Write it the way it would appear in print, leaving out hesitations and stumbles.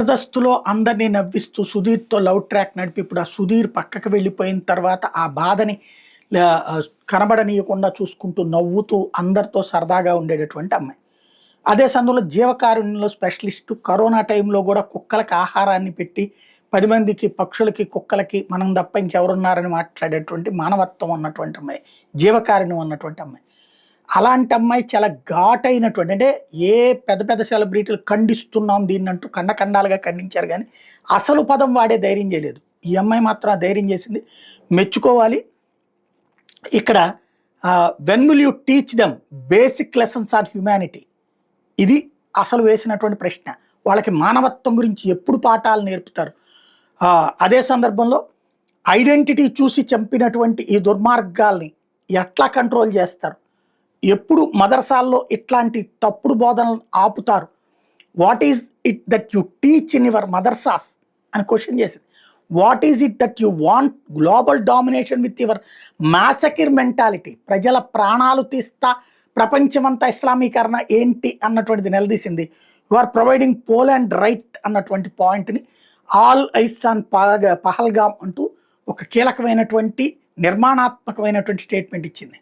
జబర్దస్త్‌లో అందరిని నవ్విస్తూ సుధీర్‌తో లవ్ ట్రాక్ నడిపి ఇప్పుడు ఆ సుధీర్ పక్కకి వెళ్ళిపోయిన తర్వాత ఆ బాధని కనబడనీయకుండా చూసుకుంటూ నవ్వుతూ అందరితో సరదాగా ఉండేటటువంటి అమ్మాయి. అదే సమయంలో జీవకారుణ్యంలో స్పెషలిస్టు కరోనా టైంలో గూడా కుక్కలకి ఆహారాన్ని పెట్టి 10 మందికి పక్షులకి, కుక్కలకి మనం తప్ప ఇంకెవరున్నారని మాట్లాడేటువంటి మానవత్వం ఉన్నటువంటి అమ్మాయి. జీవకారుణ్యం ఉన్నటువంటి అమ్మాయి. అలాంటి అమ్మాయి చాలా ఘాటైనటువంటి అంటే ఏ పెద్ద పెద్ద సెలబ్రిటీలు ఖండిస్తున్నాం దీన్నంటూ ఖండాలుగా ఖండించారు గానీ, అసలు పదం వాడే ధైర్యం చేయలేదు. ఈ అమ్మాయి మాత్రం ఆ ధైర్యం చేసింది. మెచ్చుకోవాలి. ఇక్కడ when will you teach them basic lessons on humanity? ఇది అసలు వేసినటువంటి ప్రశ్న. వాళ్ళకి మానవత్వం గురించి ఎప్పుడు పాఠాలు నేర్పుతారు? అదే సందర్భంలో ఐడెంటిటీ చూసి చంపినటువంటి ఈ దుర్మార్గాల్ని ఎట్లా కంట్రోల్ చేస్తారు? ఎప్పుడు మదర్సాల్లో ఇట్లాంటి తప్పుడు బోధనలను ఆపుతారు? What is it that you teach in your madrasas అని క్వశ్చన్ చేసింది. What is it that you want global domination with your massacre mentality? ప్రజల ప్రాణాలు తీస్తా ప్రపంచమంతా ఇస్లామీకరణ ఏంటి అన్నటువంటిది నిలదీసింది. You are providing Poland right అన్నటువంటి పాయింట్ని ఆల్ ఐస్ ఆన్ పహల్గామ్ అంటూ ఒక కీలకమైనటువంటి నిర్మాణాత్మకమైనటువంటి స్టేట్మెంట్ ఇచ్చింది.